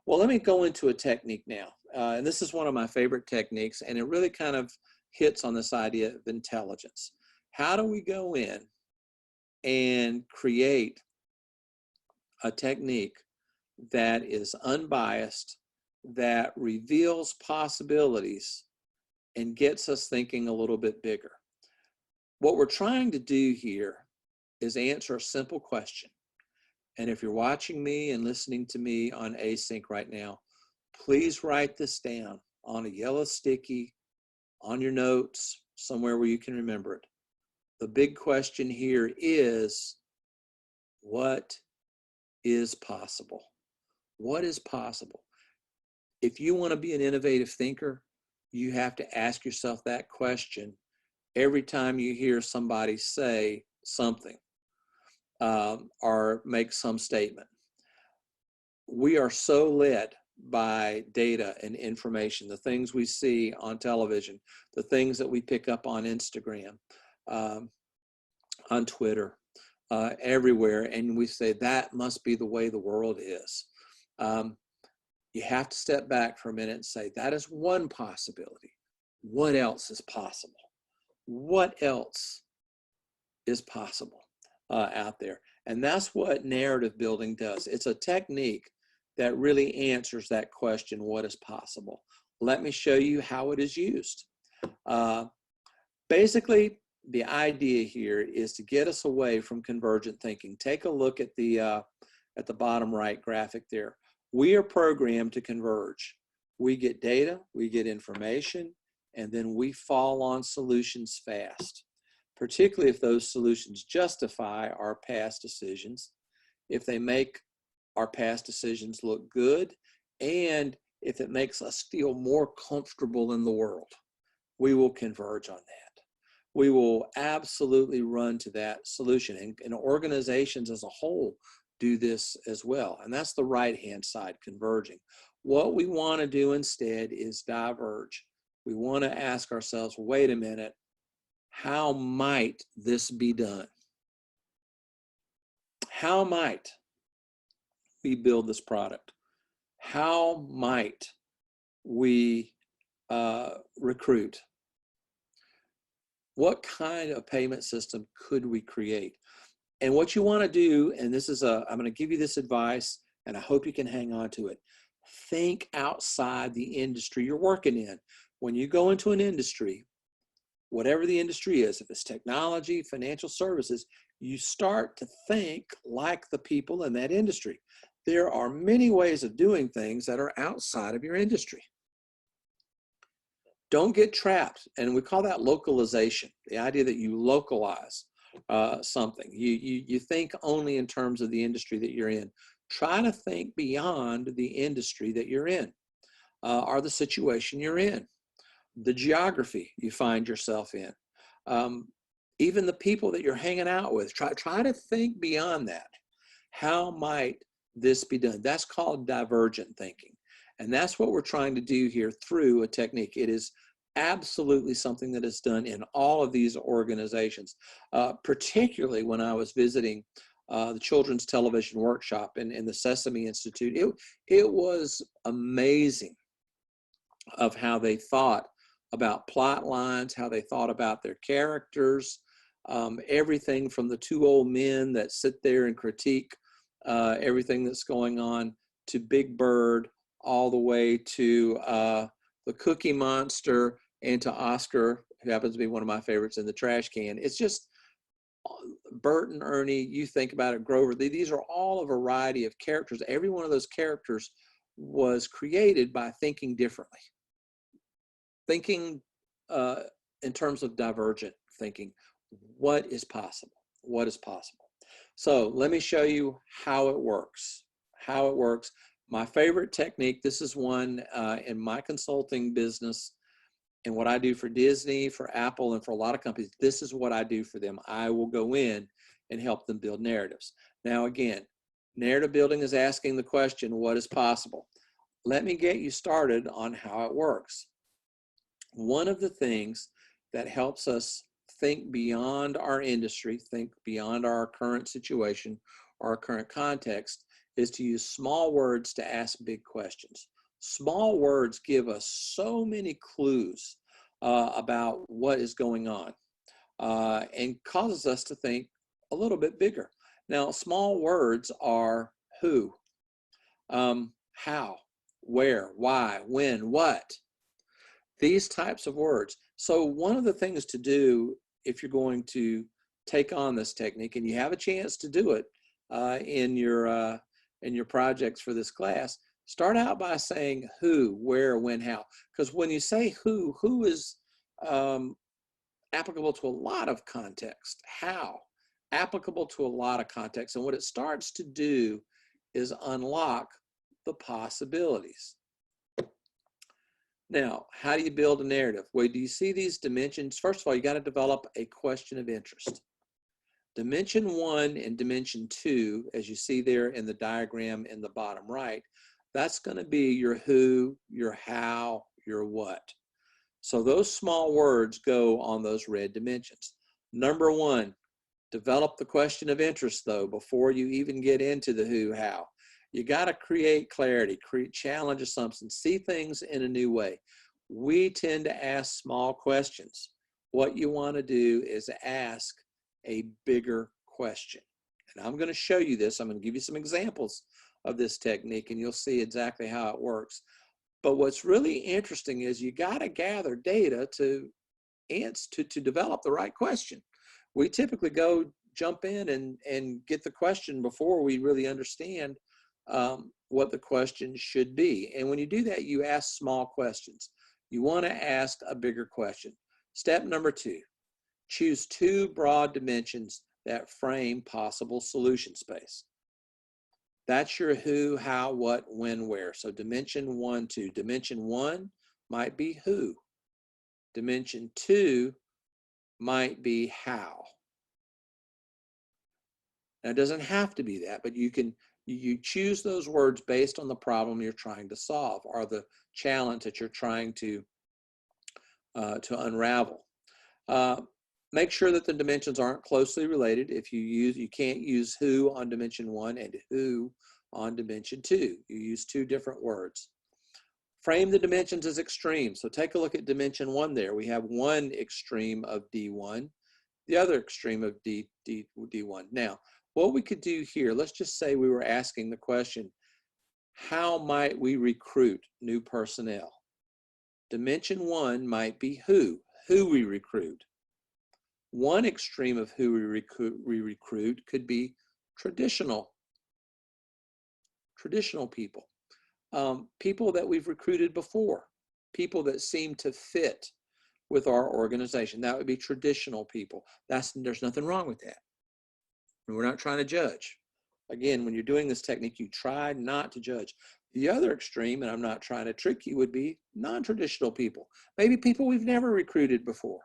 Well, let me go into a technique now. And this is one of my favorite techniques, and it really kind of hits on this idea of intelligence. How do we go in and create a technique that is unbiased, that reveals possibilities, and gets us thinking a little bit bigger? What we're trying to do here is answer a simple question. And if you're watching me and listening to me on Async right now, please write this down on a yellow sticky, on your notes, somewhere where you can remember it. The big question here is, what is possible? What is possible? If you want to be an innovative thinker, you have to ask yourself that question every time you hear somebody say something or make some statement. We are so led by data and information, the things we see on television, the things that we pick up on Instagram, on Twitter, everywhere, and we say that must be the way the world is. You have to step back for a minute and say, that is one possibility. What else is possible? What else is possible out there? And that's what narrative building does. It's a technique that really answers that question, what is possible? Let me show you how it is used. Basically, the idea here is to get us away from convergent thinking. Take a look at the bottom right graphic there. We are programmed to converge. We get data, we get information, and then we fall on solutions fast, particularly if those solutions justify our past decisions, if they make our past decisions look good, and if it makes us feel more comfortable in the world. We will converge on that. We will absolutely run to that solution, and organizations as a whole do this as well. And that's the right-hand side, converging. What we want to do instead is diverge. We want to ask ourselves, wait a minute, how might this be done? How might we build this product? How might we recruit? What kind of payment system could we create? And what you want to do, and this is I'm going to give you this advice, and I hope you can hang on to it. Think outside the industry you're working in. When you go into an industry, whatever the industry is, if it's technology, financial services, you start to think like the people in that industry. There are many ways of doing things that are outside of your industry. Don't get trapped, and we call that localization, the idea that you localize something. You think only in terms of the industry that you're in. Try to think beyond the industry that you're in, or the situation you're in, the geography you find yourself in, even the people that you're hanging out with. Try to think beyond that. How might this be done? That's called divergent thinking. And that's what we're trying to do here through a technique. It is absolutely something that is done in all of these organizations, particularly when I was visiting the Children's Television Workshop in the Sesame Institute. It was amazing of how they thought about plot lines, how they thought about their characters, everything from the two old men that sit there and critique everything that's going on, to Big Bird, all the way to the Cookie Monster, and to Oscar, who happens to be one of my favorites, in the trash can. It's just Bert and Ernie, you think about it, Grover, these are all a variety of characters. Every one of those characters was created by thinking differently. Thinking in terms of divergent thinking. What is possible? What is possible? So let me show you how it works. How it works. My favorite technique, this is one in my consulting business, and what I do for Disney, for Apple, and for a lot of companies, this is what I do for them. I will go in and help them build narratives. Now again, narrative building is asking the question, what is possible? Let me get you started on how it works. One of the things that helps us think beyond our industry, think beyond our current situation, our current context, is to use small words to ask big questions. Small words give us so many clues about what is going on and causes us to think a little bit bigger. Now, small words are who, how, where, why, when, what, these types of words. So one of the things to do if you're going to take on this technique, and you have a chance to do it in your projects for this class, start out by saying who, where, when, how. Because when you say who is applicable to a lot of context. How? Applicable to a lot of context. And what it starts to do is unlock the possibilities. Now, how do you build a narrative? Well, do you see these dimensions? First of all, you got to develop a question of interest. Dimension 1 and dimension 2, as you see there in the diagram in the bottom right, that's going to be your who, your how, your what. So those small words go on those red dimensions. Number 1, develop the question of interest, though, before you even get into the who, how. You got to create clarity, challenge assumptions, see things in a new way. We tend to ask small questions. What you want to do is ask a bigger question. And I'm going to show you this. I'm going to give you some examples of this technique, and you'll see exactly how it works. But what's really interesting is you got to gather data to develop the right question. We typically jump in and get the question before we really understand what the question should be. And when you do that, you ask small questions. You want to ask a bigger question. Step number 2, choose 2 broad dimensions that frame possible solution space. That's your who, how, what, when, where. So dimension 1, 2. Dimension 1 might be who. Dimension 2 might be how. Now, it doesn't have to be that, but you choose those words based on the problem you're trying to solve or the challenge that you're trying to unravel. Make sure that the dimensions aren't closely related. If you can't use who on dimension 1 and who on dimension 2. You use 2 different words. Frame the dimensions as extremes. So take a look at dimension 1 there. We have one extreme of D1, the other extreme of D1. Now, what we could do here, let's just say we were asking the question, how might we recruit new personnel? Dimension 1 might be who we recruit. One extreme of who we recruit could be traditional people, people that we've recruited before, people that seem to fit with our organization. That would be traditional people. There's nothing wrong with that. We're not trying to judge. Again, when you're doing this technique, you try not to judge. The other extreme, and I'm not trying to trick you, would be non-traditional people. Maybe people we've never recruited before.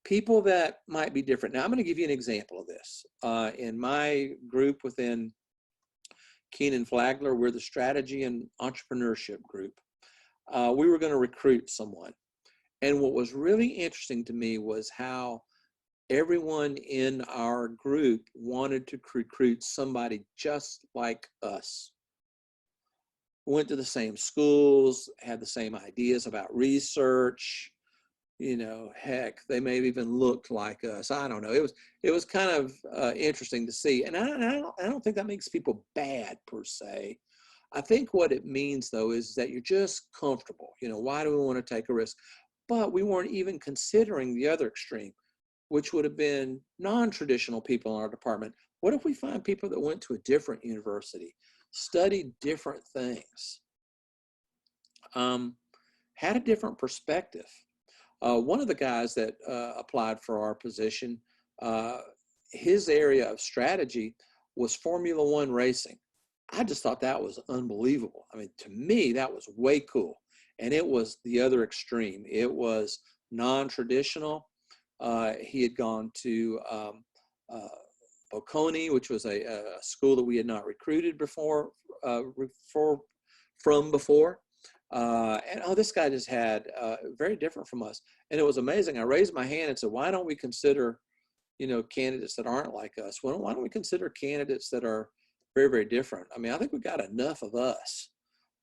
People that might be different. Now, I'm going to give you an example of this. In my group within Keenan Flagler, we're the strategy and entrepreneurship group. We were going to recruit someone. And what was really interesting to me was how everyone in our group wanted to recruit somebody just like us. Went to the same schools, had the same ideas about research. You know, heck, they may have even looked like us. I don't know. It was kind of interesting to see. And I don't think that makes people bad per se. I think what it means, though, is that you're just comfortable. You know, why do we want to take a risk? But we weren't even considering the other extreme, which would have been non-traditional people in our department. What if we find people that went to a different university, studied different things, had a different perspective? One of the guys that applied for our position, his area of strategy was Formula One racing. I just thought that was unbelievable. I mean, to me, that was way cool. And it was the other extreme. It was non-traditional. He had gone to Bocconi, which was a school that we had not recruited from before. And this guy just had very different from us. And it was amazing. I raised my hand and said, why don't we consider, candidates that aren't like us? Why don't we consider candidates that are very, very different. I mean, I think we got enough of us.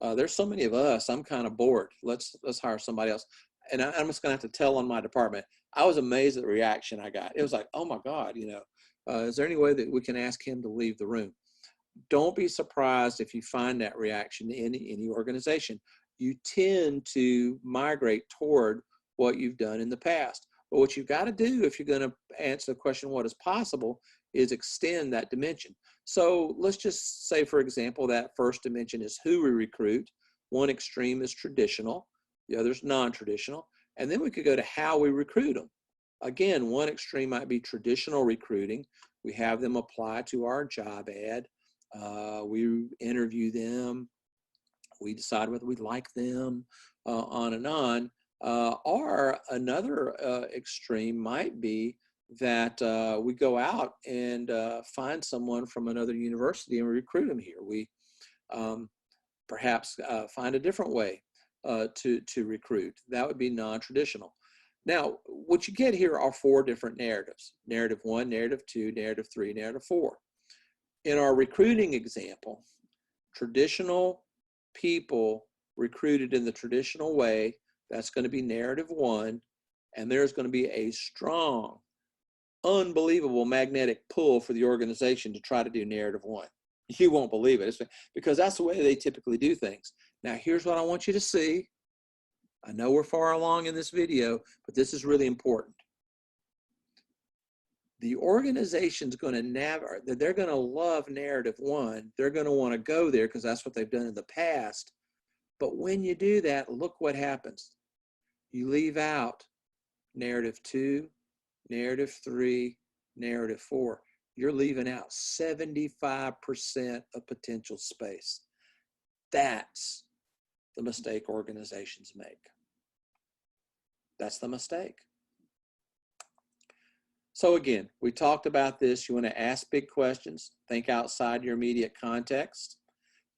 There's so many of us. I'm kind of bored. Let's hire somebody else. And I'm just going to have to tell on my department. I was amazed at the reaction I got. It was like, oh my God, is there any way that we can ask him to leave the room? Don't be surprised if you find that reaction in any organization. You tend to migrate toward what you've done in the past. But what you've got to do if you're going to answer the question, what is possible, is extend that dimension. So let's just say, for example, that first dimension is who we recruit. One extreme is traditional, the other is non-traditional. And then we could go to how we recruit them. Again, one extreme might be traditional recruiting. We have them apply to our job ad. We interview them. We decide whether we like them, on and on. Or another extreme might be that we go out and find someone from another university and we recruit them here. We perhaps find a different way to recruit. That would be non-traditional. Now, what you get here are 4 different narratives: narrative 1, narrative 2, narrative 3, narrative 4. In our recruiting example, traditional people recruited in the traditional way, that's going to be narrative 1, and there's going to be a strong, unbelievable magnetic pull for the organization to try to do narrative 1. You won't believe it. It's because that's the way they typically do things. Now, here's what I want you to see. I know we're far along in this video, but this is really important. The organization's going to they're going to love narrative 1. They're going to want to go there because that's what they've done in the past. But when you do that, look what happens. You leave out narrative 2, narrative 3, narrative 4. You're leaving out 75% of potential space. That's the mistake organizations make. That's the mistake. So again, we talked about this. You want to ask big questions, think outside your immediate context,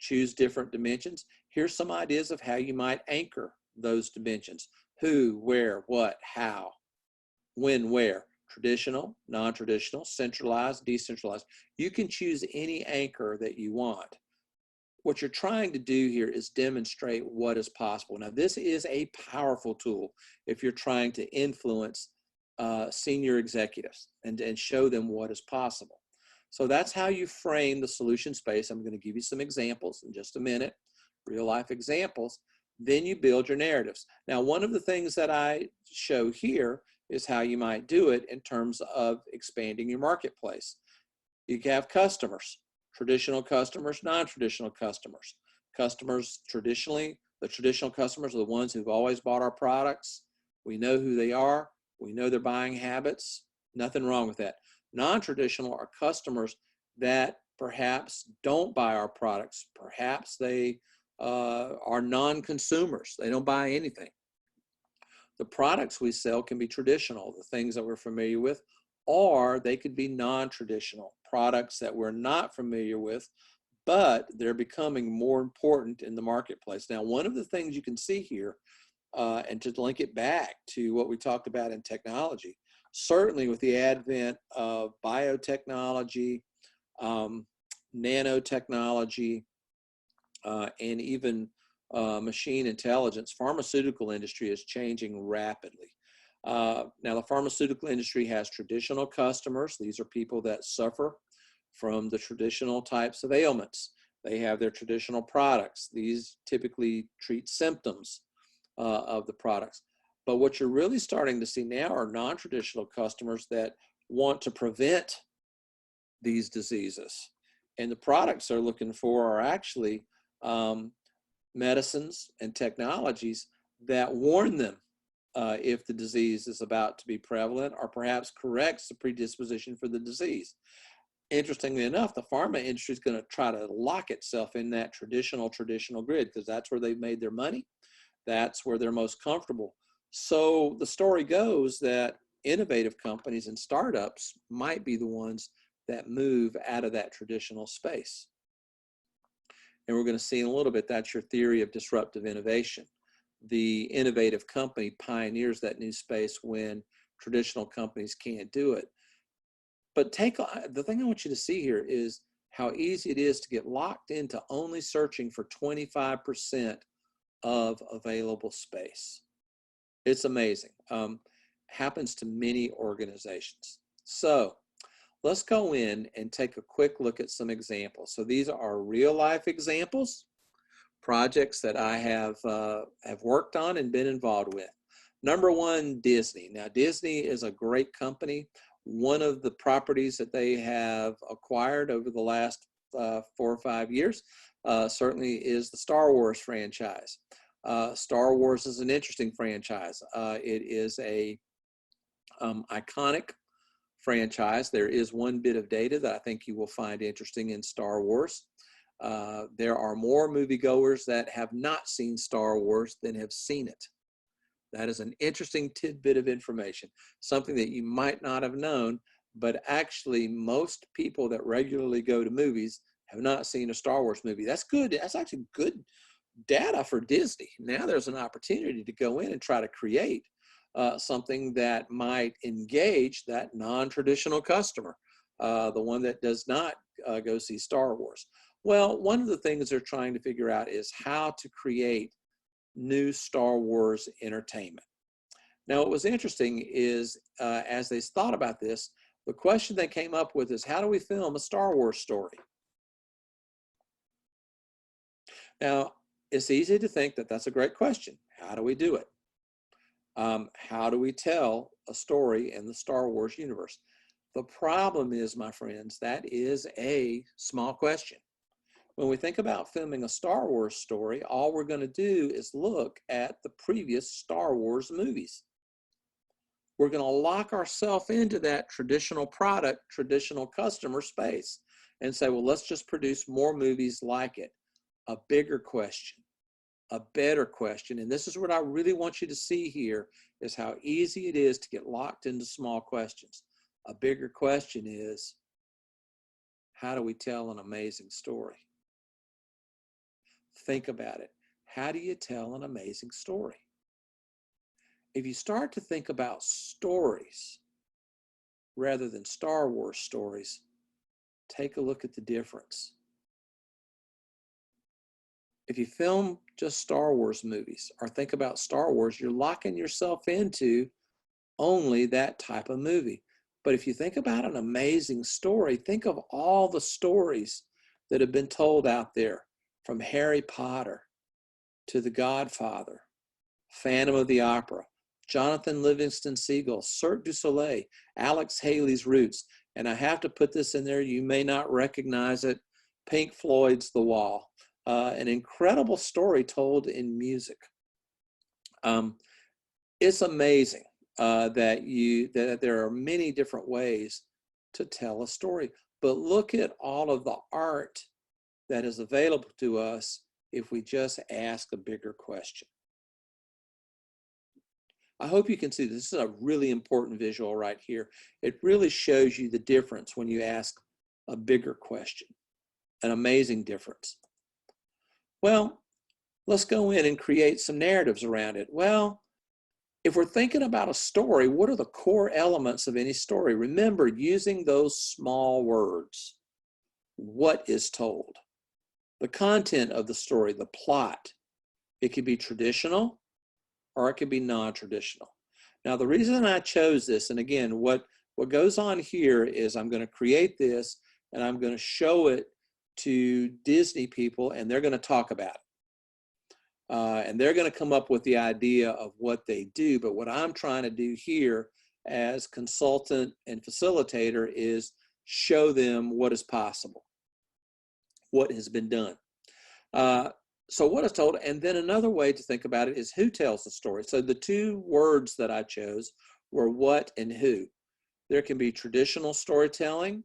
choose different dimensions. Here's some ideas of how you might anchor those dimensions: who, where, what, how, when, where. Traditional, non-traditional, centralized, decentralized. You can choose any anchor that you want. What you're trying to do here is demonstrate what is possible. Now, this is a powerful tool if you're trying to influence senior executives and show them what is possible. So that's how you frame the solution space. I'm going to give you some examples in just a minute, real life examples. Then you build your narratives. Now, one of the things that I show here is how you might do it in terms of expanding your marketplace. You can have customers, traditional customers, non-traditional customers. Customers traditionally, the traditional customers are the ones who've always bought our products. We know who they are. We know their buying habits. Nothing wrong with that. Non-traditional are customers that perhaps don't buy our products. Perhaps they are non-consumers. They don't buy anything. The products we sell can be traditional, the things that we're familiar with, or they could be non-traditional products that we're not familiar with, but they're becoming more important in the marketplace. Now, one of the things you can see here, and to link it back to what we talked about in technology, certainly with the advent of biotechnology, nanotechnology, and even machine intelligence, pharmaceutical industry is changing rapidly. Now, the pharmaceutical industry has traditional customers. These are people that suffer from the traditional types of ailments. They have their traditional products. These typically treat symptoms of the products. But what you're really starting to see now are non-traditional customers that want to prevent these diseases. And the products they're looking for are actually medicines and technologies that warn them if the disease is about to be prevalent, or perhaps corrects the predisposition for the disease. Interestingly enough, the pharma industry is going to try to lock itself in that traditional grid because that's where they've made their money. That's where they're most comfortable. So the story goes that innovative companies and startups might be the ones that move out of that traditional space. And we're going to see in a little bit, that's your theory of disruptive innovation. The innovative company pioneers that new space when traditional companies can't do it. But the thing I want you to see here is how easy it is to get locked into only searching for 25% of available space. It's amazing. Happens to many organizations. So let's go in and take a quick look at some examples. So these are real life examples, projects that I have worked on and been involved with. Number one, Disney. Now, Disney is a great company. One of the properties that they have acquired over the last 4 or 5 years certainly is the Star Wars franchise. Star Wars is an interesting franchise. It is a iconic franchise. There is one bit of data that I think you will find interesting in Star Wars. There are more moviegoers that have not seen Star Wars than have seen it. That is an interesting tidbit of information, something that you might not have known, but actually most people that regularly go to movies have not seen a Star Wars movie. That's good. That's actually good data for Disney. Now there's an opportunity to go in and try to create something that might engage that non-traditional customer, the one that does not go see Star Wars. Well, one of the things they're trying to figure out is how to create new Star Wars entertainment. Now, what was interesting is as they thought about this, the question they came up with is, how do we film a Star Wars story? Now, it's easy to think that that's a great question. How do we do it? How do we tell a story in the Star Wars universe? The problem is, my friends, that is a small question. When we think about filming a Star Wars story, all we're going to do is look at the previous Star Wars movies. We're going to lock ourselves into that traditional product, traditional customer space and say, well, let's just produce more movies like it. A bigger question, a better question, and this is what I really want you to see here, is how easy it is to get locked into small questions. A bigger question is, how do we tell an amazing story? Think about it. How do you tell an amazing story? If you start to think about stories rather than Star Wars stories, take a look at the difference. If you film just Star Wars movies or think about Star Wars, you're locking yourself into only that type of movie. But if you think about an amazing story, think of all the stories that have been told out there, from Harry Potter to The Godfather, Phantom of the Opera, Jonathan Livingston Seagull, Cirque du Soleil, Alex Haley's Roots, and I have to put this in there, you may not recognize it, Pink Floyd's The Wall, an incredible story told in music. It's amazing that there are many different ways to tell a story, but look at all of the art that is available to us if we just ask a bigger question. I hope you can see this is a really important visual right here. It really shows you the difference when you ask a bigger question, an amazing difference. Well, let's go in and create some narratives around it. Well, if we're thinking about a story, what are the core elements of any story? Remember, using those small words. What is told? The content of the story, the plot. It could be traditional or it could be non-traditional. Now, the reason I chose this, and again, what goes on here is I'm going to create this and I'm going to show it to Disney people and they're going to talk about it. And they're going to come up with the idea of what they do. But what I'm trying to do here as consultant and facilitator is show them what is possible, what has been done. So what is told, and then another way to think about it is who tells the story. So the two words that I chose were what and who. There can be traditional storytelling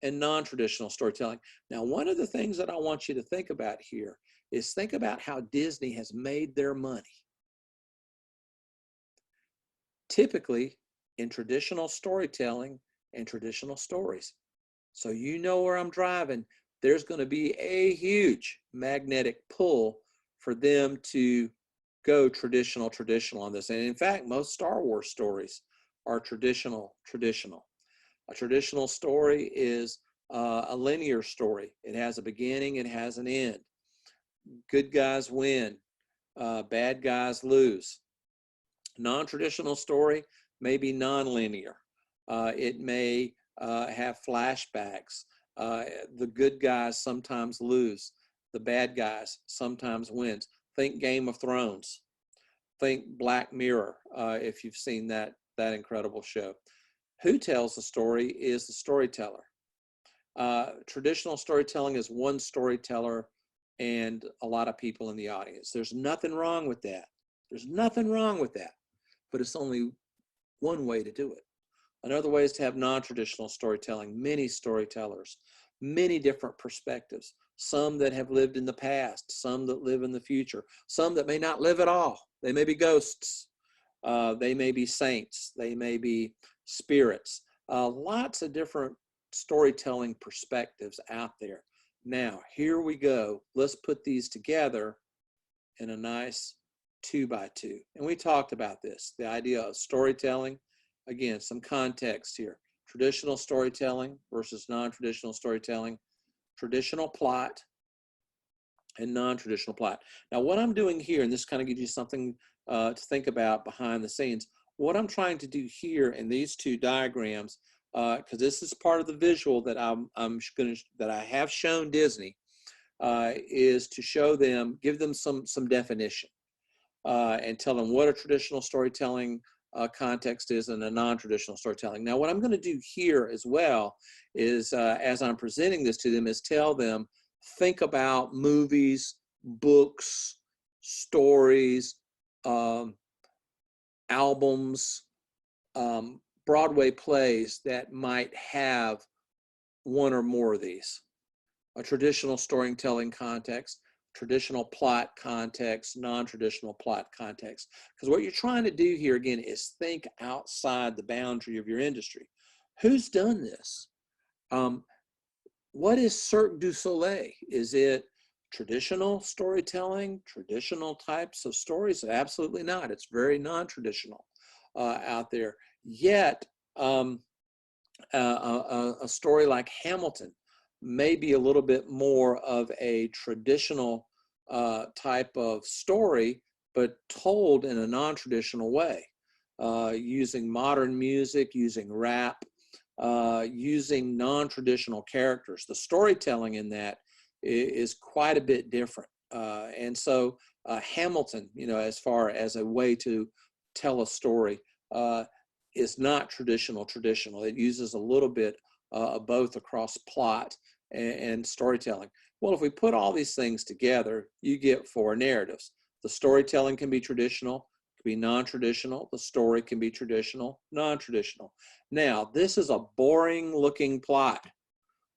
and non-traditional storytelling. Now, one of the things that I want you to think about here is think about how Disney has made their money. Typically in traditional storytelling and traditional stories. So you know where I'm driving. There's going to be a huge magnetic pull for them to go traditional on this. And in fact, most Star Wars stories are traditional. A traditional story is a linear story. It has a beginning, it has an end. Good guys win, bad guys lose. Non-traditional story may be non-linear. It may have flashbacks. The good guys sometimes lose. The bad guys sometimes wins. Think Game of Thrones. Think Black Mirror, if you've seen that incredible show. Who tells the story is the storyteller. Traditional storytelling is one storyteller and a lot of people in the audience. There's nothing wrong with that. There's nothing wrong with that, but it's only one way to do it. Another way is to have non-traditional storytelling, many storytellers, many different perspectives, some that have lived in the past, some that live in the future, some that may not live at all. They may be ghosts, they may be saints, they may be spirits, lots of different storytelling perspectives out there. Now, here we go. Let's put these together in a nice 2x2. And we talked about this, the idea of storytelling. Again, some context here. Traditional storytelling versus non-traditional storytelling, traditional plot and non-traditional plot. Now, what I'm doing here, and this kind of gives you something to think about behind the scenes, what I'm trying to do here in these two diagrams, because this is part of the visual that that I have shown Disney, is to show them, give them some definition, and tell them what a traditional storytelling context is and a non-traditional storytelling. Now, what I'm going to do here as well is, as I'm presenting this to them, is tell them, think about movies, books, stories, albums, Broadway plays that might have one or more of these. A traditional storytelling context, traditional plot context, non-traditional plot context. Because what you're trying to do here, again, is think outside the boundary of your industry. Who's done this? What is Cirque du Soleil? Is it traditional storytelling, traditional types of stories? Absolutely not. It's very non-traditional out there. Yet, a story like Hamilton may be a little bit more of a traditional type of story, but told in a non-traditional way, using modern music, using rap, using non-traditional characters. The storytelling in that is quite a bit different. And so Hamilton, as far as a way to tell a story, is not traditional. It uses a little bit of both across plot and storytelling. Well, if we put all these things together, you get 4 narratives. The storytelling can be traditional, can be non-traditional. The story can be traditional, non-traditional. Now, this is a boring looking plot.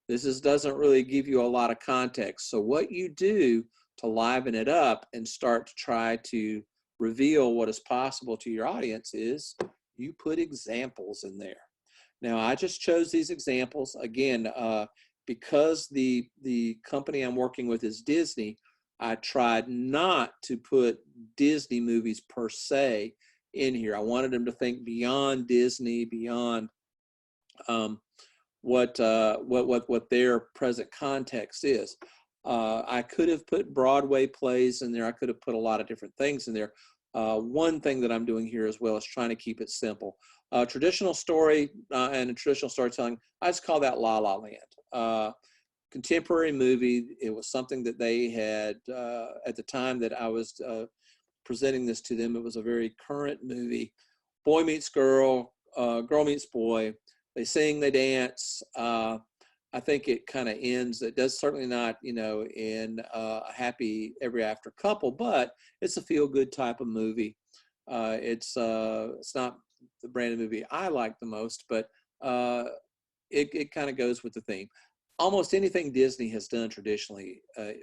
This doesn't really give you a lot of context. So what you do to liven it up and start to try to reveal what is possible to your audience is you put examples in there. Now, I just chose these examples. Again, because the company I'm working with is Disney, I tried not to put Disney movies per se in here. I wanted them to think beyond Disney, beyond what their present context is. I could have put Broadway plays in there. I could have put a lot of different things in there. One thing that I'm doing here as well is trying to keep it simple. Traditional story and traditional storytelling, I just call that La La Land. Contemporary movie, it was something that they had, at the time that I was presenting this to them, it was a very current movie. Boy meets girl, girl meets boy. They sing, they dance. I think it kind of ends. It does certainly not, in a happy ever after couple, but it's a feel-good type of movie. It's not the brand of movie I like the most, but it kind of goes with the theme. Almost anything Disney has done traditionally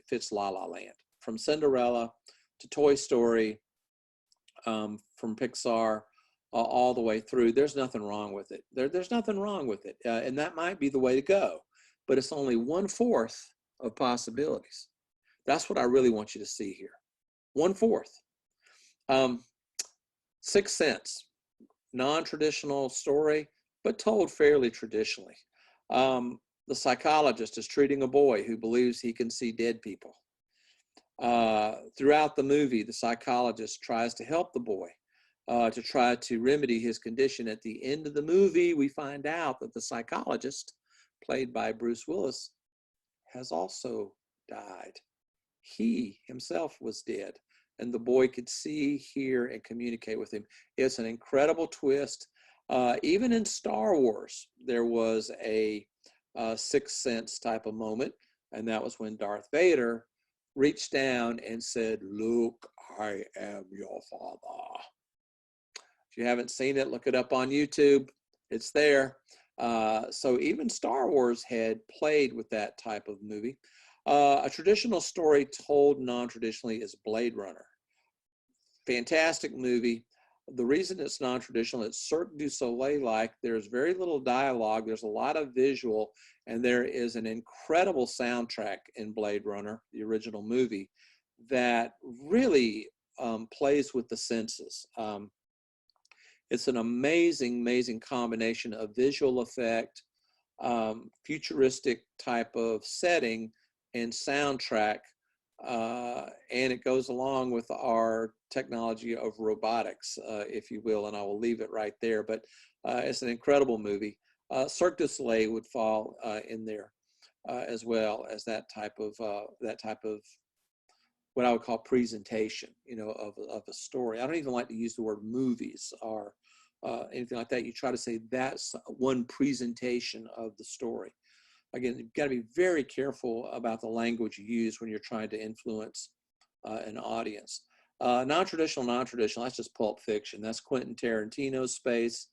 fits La La Land, from Cinderella to Toy Story, from Pixar, all the way through. There's nothing wrong with it. There's nothing wrong with it, and that might be the way to go. But it's only 1/4 of possibilities. That's what I really want you to see here. 1/4. Sixth Sense, non-traditional story, but told fairly traditionally. the psychologist is treating a boy who believes he can see dead people. Throughout the movie, the psychologist tries to help the boy to try to remedy his condition. At the end of the movie, we find out that the psychologist, played by Bruce Willis, has also died. He himself was dead, and the boy could see, hear, and communicate with him. It's an incredible twist. Even in Star Wars, there was a Sixth Sense type of moment, and that was when Darth Vader reached down and said, "Luke, I am your father." If you haven't seen it, look it up on YouTube. It's there. So even Star Wars had played with that type of movie. A traditional story told non-traditionally is Blade Runner. Fantastic movie. The reason it's non-traditional, it's Cirque du Soleil-like. There's very little dialogue. There's a lot of visual, and there is an incredible soundtrack in Blade Runner, the original movie, that really plays with the senses. It's an amazing, amazing combination of visual effect, futuristic type of setting, and soundtrack, and it goes along with our technology of robotics, if you will, and I will leave it right there. But it's an incredible movie. Cirque du Soleil would fall in there as well as that type of what I would call presentation, of a story. I don't even like to use the word movies or anything like that. You try to say that's one presentation of the story. Again, you've got to be very careful about the language you use when you're trying to influence an audience. Non-traditional, that's just Pulp Fiction. That's Quentin Tarantino's space.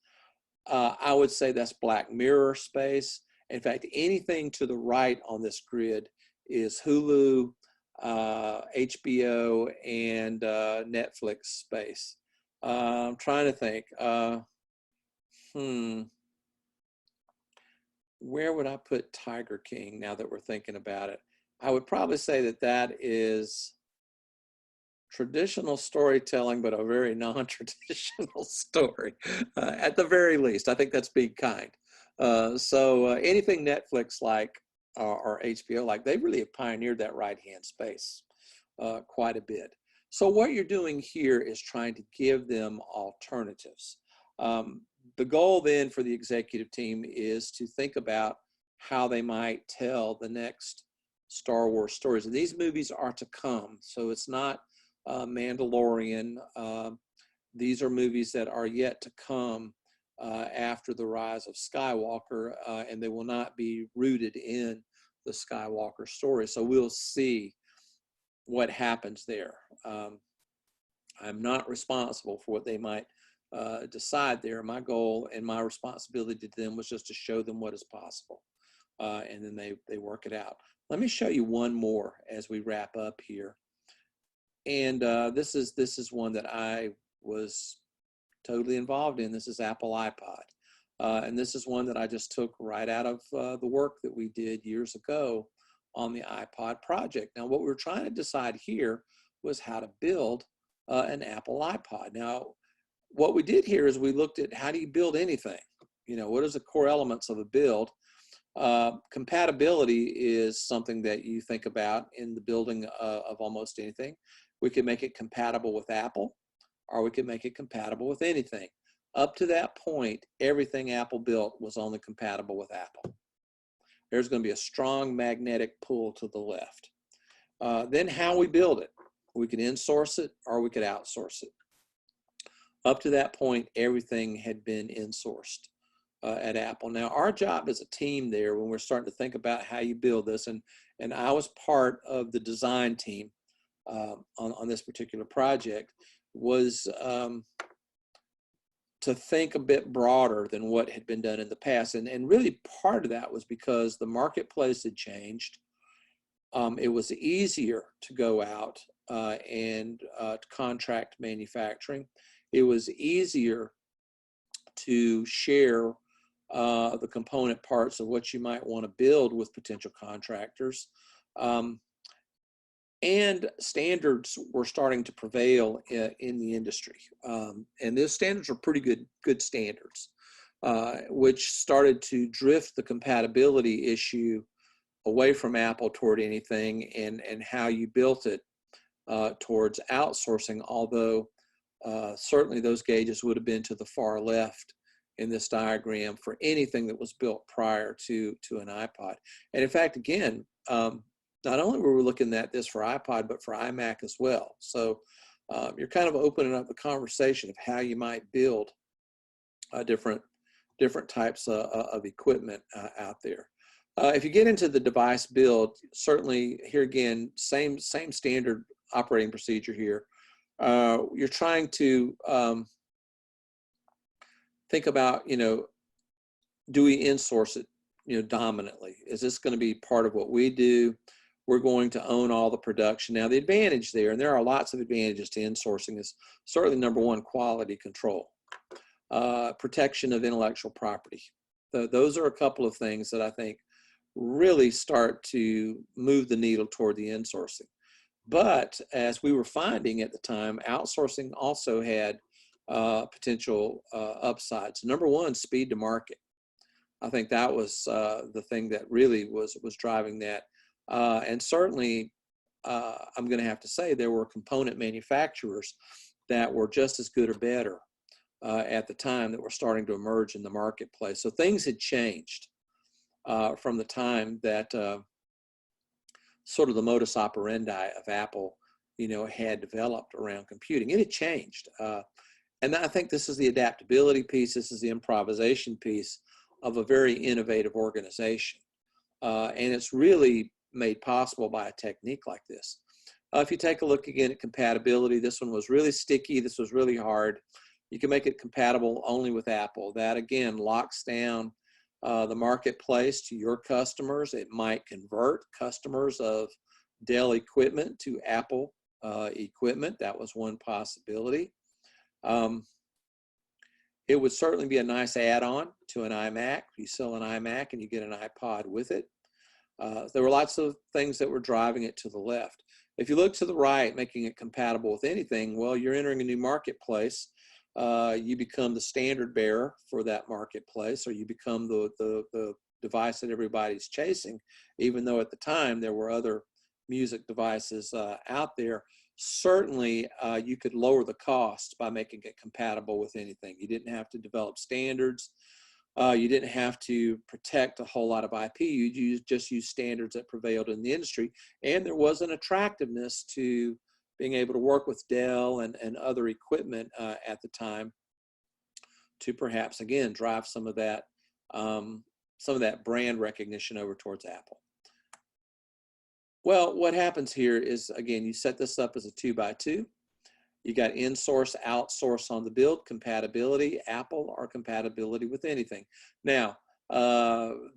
I would say that's Black Mirror space. In fact, anything to the right on this grid is Hulu, HBO, and Netflix space. I'm trying to think. Where would I put Tiger King now that we're thinking about it? I would probably say that that is traditional storytelling, but a very non-traditional story, at the very least. I think that's being kind. So anything Netflix like or HBO like, they really have pioneered that right-hand space quite a bit. So what you're doing here is trying to give them alternatives. The goal then for the executive team is to think about how they might tell the next Star Wars stories. And these movies are to come. So it's not Mandalorian. These are movies that are yet to come after the rise of Skywalker, and they will not be rooted in the Skywalker story. So we'll see what happens there. I'm not responsible for what they might decide there. My goal and my responsibility to them was just to show them what is possible, and then they work it out. Let me show you one more as we wrap up here. And this is one that I was totally involved in. This is Apple iPod, and this is one that I just took right out of the work that we did years ago on the iPod project. Now, what we were trying to decide here was how to build an Apple iPod. Now, what we did here is we looked at how do you build anything? What is the core elements of a build? Compatibility is something that you think about in the building of almost anything. We could make it compatible with Apple, or we could make it compatible with anything. Up to that point, everything Apple built was only compatible with Apple. There's going to be a strong magnetic pull to the left. Then how we build it. We could insource it or we could outsource it. Up to that point, everything had been insourced at Apple. Now, our job as a team there, when we're starting to think about how you build this, and I was part of the design team on this particular project, was to think a bit broader than what had been done in the past. And really part of that was because the marketplace had changed. It was easier to go out and contract manufacturing. It was easier to share the component parts of what you might want to build with potential contractors. And standards were starting to prevail in the industry. And those standards are pretty good standards. which started to drift the compatibility issue away from Apple toward anything, and how you built it towards outsourcing, although certainly those gauges would have been to the far left in this diagram for anything that was built prior to an iPod. And in fact, again, not only were we looking at this for iPod, but for iMac as well. So you're kind of opening up the conversation of how you might build different types of equipment out there. If you get into the device build, certainly here again, same standard operating procedure here. You're trying to think about, do we insource it, dominantly? Is this going to be part of what we do? We're going to own all the production. Now, the advantage there, and there are lots of advantages to insourcing, is certainly number one, quality control, protection of intellectual property. Those are a couple of things that I think really start to move the needle toward the insourcing. But as we were finding at the time, outsourcing also had potential upsides. Number one, speed to market. I think that was the thing that really was driving that. And certainly, I'm going to have to say there were component manufacturers that were just as good or better at the time that were starting to emerge in the marketplace. So things had changed from the time that sort of the modus operandi of Apple, had developed around computing. It had changed. And I think this is the adaptability piece. This is the improvisation piece of a very innovative organization. And it's really made possible by a technique like this. If you take a look again at compatibility, this one was really sticky. This was really hard. You can make it compatible only with Apple. That, again, locks down the marketplace to your customers. It might convert customers of Dell equipment to Apple equipment. That was one possibility. It would certainly be a nice add-on to an iMac. You sell an iMac and you get an iPod with it. There were lots of things that were driving it to the left. If you look to the right, making it compatible with anything, well, you're entering a new marketplace. You become the standard bearer for that marketplace, or you become the device that everybody's chasing, even though at the time there were other music devices out there. Certainly, you could lower the costs by making it compatible with anything. You didn't have to develop standards. You didn't have to protect a whole lot of IP. You just use standards that prevailed in the industry. And there was an attractiveness to being able to work with Dell and other equipment at the time to perhaps, again, drive some of that brand recognition over towards Apple. Well, what happens here is, again, you set this up as a 2x2. You got in-source, outsource on the build, compatibility, Apple, or compatibility with anything. Now,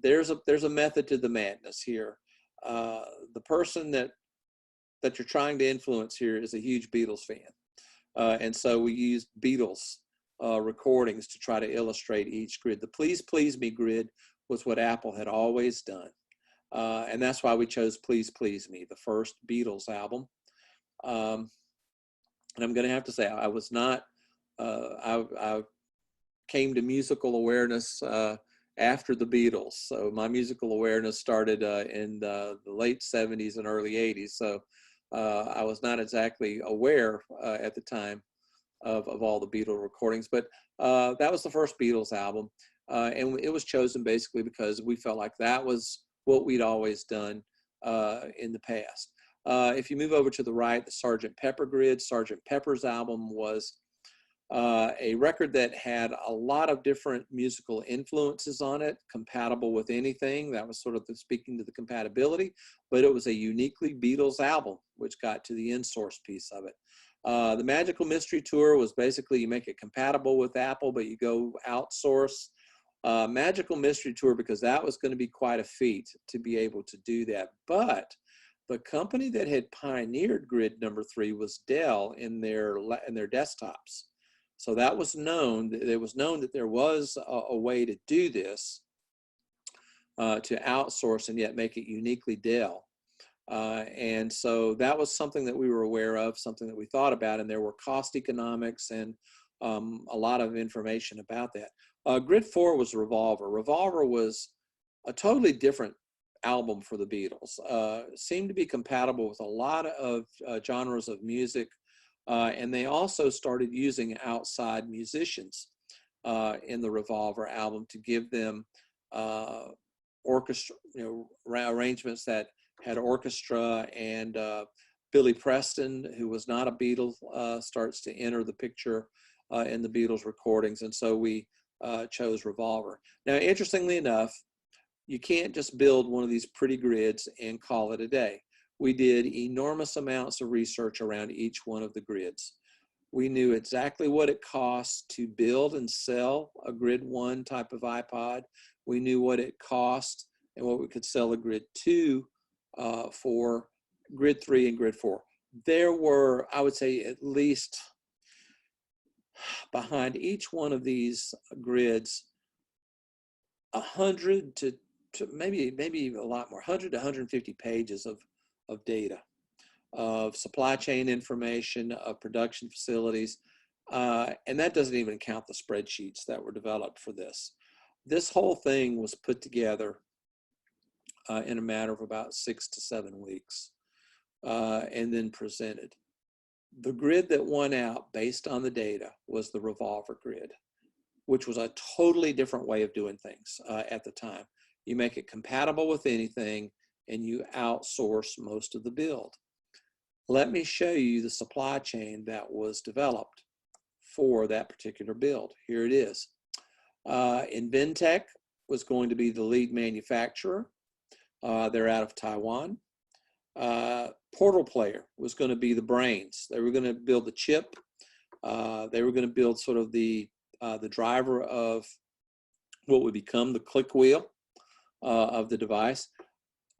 there's a method to the madness here. The person that you're trying to influence here is a huge Beatles fan. And so we used Beatles recordings to try to illustrate each grid. The Please Please Me grid was what Apple had always done. And that's why we chose Please Please Me, the first Beatles album. And I'm going to have to say, I was not, I came to musical awareness after the Beatles. So my musical awareness started in the late 70s and early 80s. So I was not exactly aware at the time of all the Beatles recordings, but that was the first Beatles album. And it was chosen basically because we felt like that was what we'd always done in the past. If you move over to the right, the Sgt. Pepper grid, Sgt. Pepper's album was a record that had a lot of different musical influences on it, compatible with anything. That was sort of speaking to the compatibility, but it was a uniquely Beatles album, which got to the in-source piece of it. The Magical Mystery Tour was basically you make it compatible with Apple, but you go outsource. Magical Mystery Tour, because that was going to be quite a feat to be able to do that. But the company that had pioneered grid number 3 was Dell in their desktops. So that was known. It was known that there was a way to do this, to outsource and yet make it uniquely Dell. And so that was something that we were aware of, something that we thought about, and there were cost economics and a lot of information about that. Grid 4 was Revolver. Revolver was a totally different album for the Beatles. Seemed to be compatible with a lot of genres of music, and they also started using outside musicians in the Revolver album to give them orchestra, arrangements that had orchestra, and Billy Preston, who was not a Beatle, starts to enter the picture in the Beatles recordings, and so we chose Revolver. Now, interestingly enough, you can't just build one of these pretty grids and call it a day. We did enormous amounts of research around each one of the grids. We knew exactly what it costs to build and sell a Grid 1 type of iPod. We knew what it cost and what we could sell a Grid 2 for, Grid 3 and Grid 4. There were, I would say, at least behind each one of these grids, 100 to maybe a lot more, 100 to 150 pages of data, of supply chain information, of production facilities, and that doesn't even count the spreadsheets that were developed for this. This whole thing was put together in a matter of about 6 to 7 weeks, and then presented. The grid that won out based on the data was the Revolver grid, which was a totally different way of doing things at the time. You make it compatible with anything, and you outsource most of the build. Let me show you the supply chain that was developed for that particular build. Here it is. Inventec was going to be the lead manufacturer. They're out of Taiwan. Portal Player was going to be the brains. They were going to build the chip. They were going to build sort of the driver of what would become the click wheel of the device.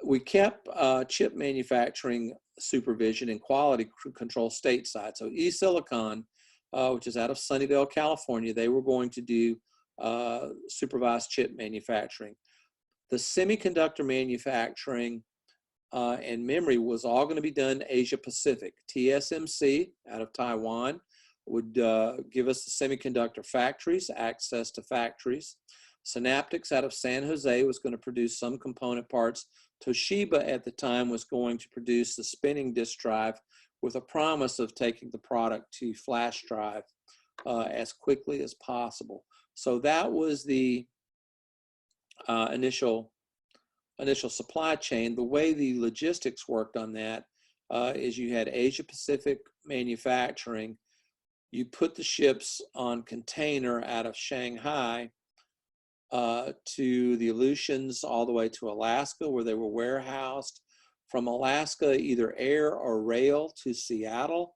We kept chip manufacturing supervision and quality control stateside. So eSilicon, which is out of Sunnyvale, California, they were going to do supervised chip manufacturing. The semiconductor manufacturing and memory was all going to be done Asia Pacific. TSMC out of Taiwan would give us the semiconductor factories, access to factories. Synaptics out of San Jose was going to produce some component parts. Toshiba at the time was going to produce the spinning disk drive with a promise of taking the product to flash drive as quickly as possible. So that was the initial supply chain. The way the logistics worked on that is you had Asia Pacific manufacturing. You put the ships on container out of Shanghai to the Aleutians all the way to Alaska, where they were warehoused. From Alaska, either air or rail to Seattle,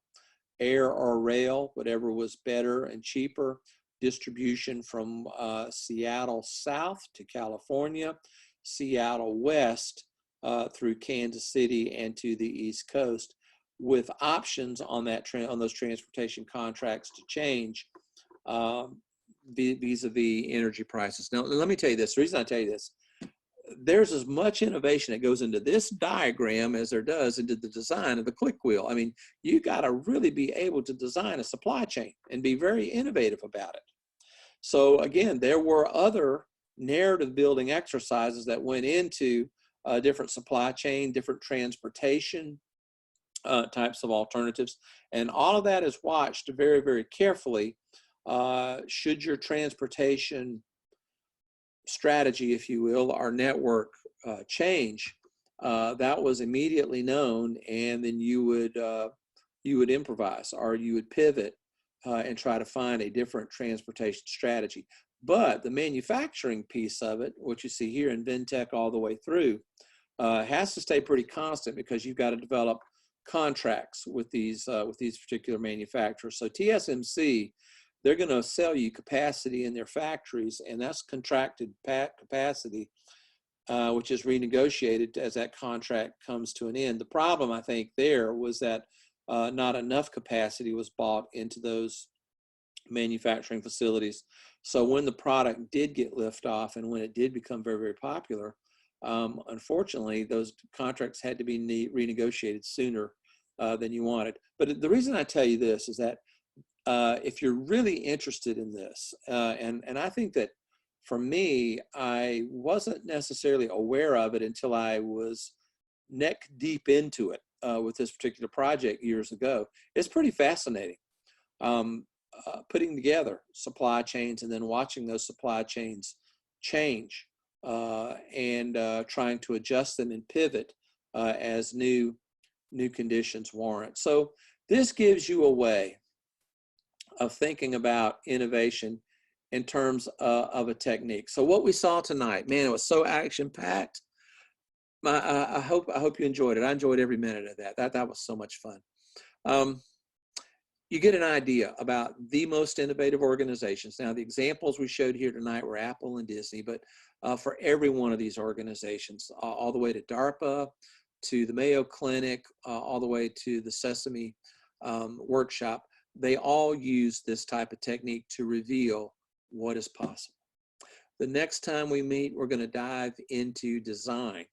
air or rail, whatever was better and cheaper. Distribution from Seattle south to California, Seattle west through Kansas City and to the East Coast, with options on that on those transportation contracts to change vis-a-vis energy prices. Now, let me tell you this. The reason I tell you this, there's as much innovation that goes into this diagram as there does into the design of the click wheel. I mean, you got to really be able to design a supply chain and be very innovative about it. So again, there were other narrative building exercises that went into different supply chain, different transportation types of alternatives. And all of that is watched very, very carefully. Should your transportation strategy, if you will, our network change, that was immediately known, and then you would improvise, or you would pivot and try to find a different transportation strategy. But the manufacturing piece of it, what you see here in Inventec all the way through, has to stay pretty constant, because you've got to develop contracts with these particular manufacturers. So TSMC, they're going to sell you capacity in their factories, and that's contracted capacity, which is renegotiated as that contract comes to an end. The problem, I think, there was that not enough capacity was bought into those manufacturing facilities. So when the product did get lift off and when it did become very, very popular, unfortunately, those contracts had to be renegotiated sooner than you wanted. But the reason I tell you this is that if you're really interested in this, and I think that for me, I wasn't necessarily aware of it until I was neck deep into it with this particular project years ago. It's pretty fascinating. Putting together supply chains and then watching those supply chains change and trying to adjust them and pivot as new conditions warrant. So this gives you a way of thinking about innovation in terms of a technique. So what we saw tonight, man, it was so action packed. I hope you enjoyed it. I enjoyed every minute of that. That was so much fun. You get an idea about the most innovative organizations. Now, the examples we showed here tonight were Apple and Disney, but for every one of these organizations, all the way to DARPA, to the Mayo Clinic, all the way to the Sesame workshop, they all use this type of technique to reveal what is possible. The next time we meet, we're going to dive into design,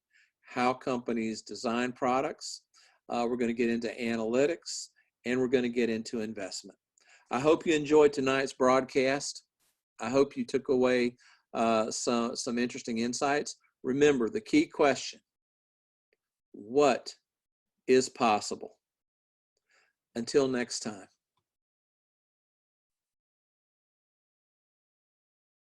how companies design products. We're going to get into analytics, and we're going to get into investment. I hope you enjoyed tonight's broadcast. I hope you took away some interesting insights. Remember the key question: what is possible? Until next time.